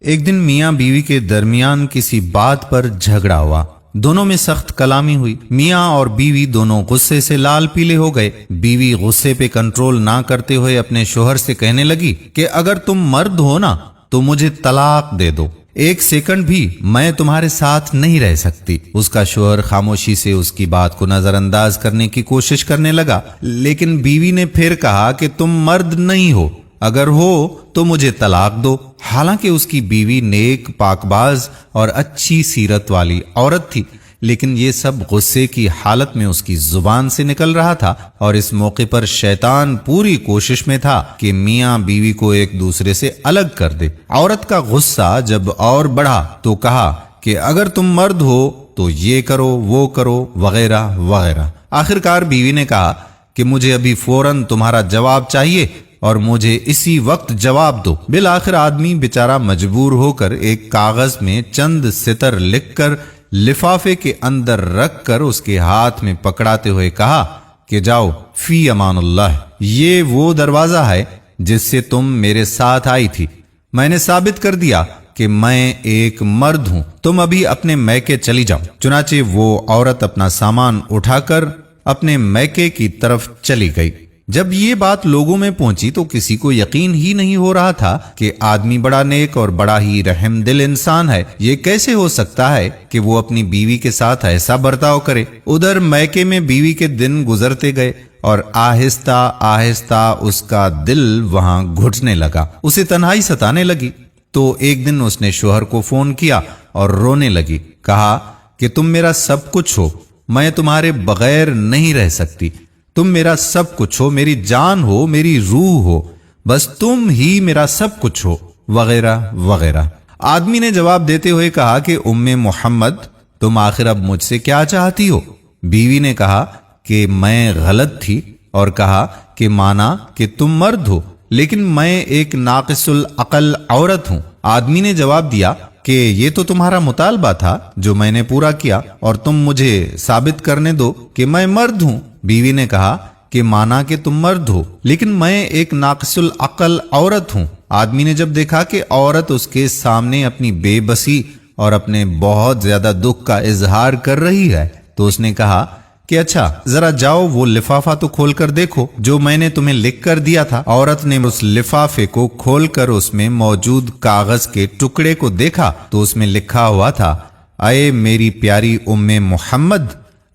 ایک دن میاں بیوی کے درمیان کسی بات پر جھگڑا ہوا، دونوں میں سخت کلامی ہوئی۔ میاں اور بیوی دونوں غصے سے لال پیلے ہو گئے۔ بیوی غصے پہ کنٹرول نہ کرتے ہوئے اپنے شوہر سے کہنے لگی کہ اگر تم مرد ہو نا تو مجھے طلاق دے دو، ایک سیکنڈ بھی میں تمہارے ساتھ نہیں رہ سکتی۔ اس کا شوہر خاموشی سے اس کی بات کو نظر انداز کرنے کی کوشش کرنے لگا، لیکن بیوی نے پھر کہا کہ تم مرد نہیں ہو، اگر ہو تو مجھے طلاق دو۔ حالانکہ اس کی بیوی نیک، پاک باز اور اچھی سیرت والی عورت تھی، لیکن یہ سب غصے کی حالت میں اس کی زبان سے نکل رہا تھا، اور اس موقع پر شیطان پوری کوشش میں تھا کہ میاں بیوی کو ایک دوسرے سے الگ کر دے۔ عورت کا غصہ جب اور بڑھا تو کہا کہ اگر تم مرد ہو تو یہ کرو، وہ کرو، وغیرہ وغیرہ۔ آخرکار بیوی نے کہا کہ مجھے ابھی فوراً تمہارا جواب چاہیے اور مجھے اسی وقت جواب دو۔ بالآخر آدمی بیچارہ مجبور ہو کر ایک کاغذ میں چند سطر لکھ کر لفافے کے اندر رکھ کر اس کے ہاتھ میں پکڑاتے ہوئے کہا کہ جاؤ فی امان اللہ، یہ وہ دروازہ ہے جس سے تم میرے ساتھ آئی تھی۔ میں نے ثابت کر دیا کہ میں ایک مرد ہوں، تم ابھی اپنے میکے چلی جاؤ۔ چنانچہ وہ عورت اپنا سامان اٹھا کر اپنے میکے کی طرف چلی گئی۔ جب یہ بات لوگوں میں پہنچی تو کسی کو یقین ہی نہیں ہو رہا تھا کہ آدمی بڑا نیک اور بڑا ہی رحم دل انسان ہے، یہ کیسے ہو سکتا ہے کہ وہ اپنی بیوی کے ساتھ ایسا برتاؤ کرے۔ ادھر میکے میں بیوی کے دن گزرتے گئے اور آہستہ آہستہ اس کا دل وہاں گھٹنے لگا، اسے تنہائی ستانے لگی۔ تو ایک دن اس نے شوہر کو فون کیا اور رونے لگی، کہا کہ تم میرا سب کچھ ہو، میں تمہارے بغیر نہیں رہ سکتی، تم میرا سب کچھ ہو، میری جان ہو، میری روح ہو، بس تم ہی میرا سب کچھ ہو، وغیرہ وغیرہ۔ آدمی نے جواب دیتے ہوئے کہا کہ ام محمد تم آخر اب مجھ سے کیا چاہتی ہو؟ بیوی نے کہا کہ میں غلط تھی اور کہا کہ مانا کہ تم مرد ہو، لیکن میں ایک ناقص العقل عورت ہوں۔ آدمی نے جواب دیا کہ یہ تو تمہارا مطالبہ تھا جو میں نے پورا کیا، اور تم مجھے ثابت کرنے دو کہ میں مرد ہوں۔ بیوی نے کہا کہ مانا کہ تم مرد ہو، لیکن میں ایک ناقص العقل عورت ہوں۔ آدمی نے جب دیکھا کہ عورت اس کے سامنے اپنی بے بسی اور اپنے بہت زیادہ دکھ کا اظہار کر رہی ہے تو اس نے کہا کہ اچھا ذرا جاؤ وہ لفافہ تو کھول کر دیکھو جو میں نے تمہیں لکھ کر دیا تھا۔ عورت نے اس لفافے کو کھول کر اس میں موجود کاغذ کے ٹکڑے کو دیکھا تو اس میں لکھا ہوا تھا، اے میری پیاری ام محمد،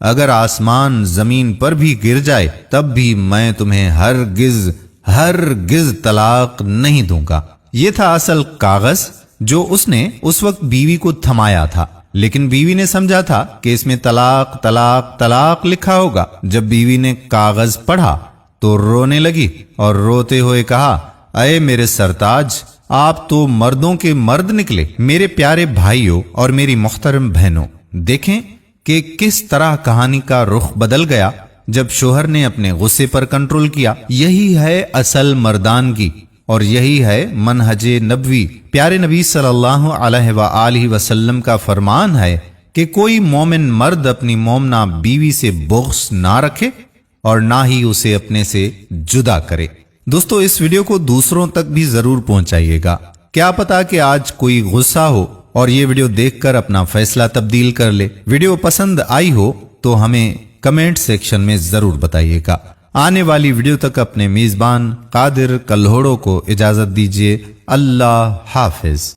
اگر آسمان زمین پر بھی گر جائے تب بھی میں تمہیں ہرگز طلاق نہیں دوں گا۔ یہ تھا اصل کاغذ جو اس نے اس وقت بیوی کو تھمایا تھا، لیکن بیوی نے سمجھا تھا کہ اس میں طلاق طلاق طلاق لکھا ہوگا۔ جب بیوی نے کاغذ پڑھا تو رونے لگی اور روتے ہوئے کہا، اے میرے سرتاج، آپ تو مردوں کے مرد نکلے، میرے پیارے بھائیوں اور میری محترم بہنوں، دیکھیں کہ کس طرح کہانی کا رخ بدل گیا جب شوہر نے اپنے غصے پر کنٹرول کیا۔ یہی ہے اصل مردانگی اور یہی ہے منہج نبوی۔ پیارے نبی صلی اللہ علیہ وآلہ وسلم کا فرمان ہے کہ کوئی مومن مرد اپنی مومنہ بیوی سے بغض نہ رکھے اور نہ ہی اسے اپنے سے جدا کرے۔ دوستو اس ویڈیو کو دوسروں تک بھی ضرور پہنچائیے گا، کیا پتا کہ آج کوئی غصہ ہو اور یہ ویڈیو دیکھ کر اپنا فیصلہ تبدیل کر لے۔ ویڈیو پسند آئی ہو تو ہمیں کمنٹ سیکشن میں ضرور بتائیے گا۔ آنے والی ویڈیو تک اپنے میزبان قادر کلہوڑو کو اجازت دیجیے۔ اللہ حافظ۔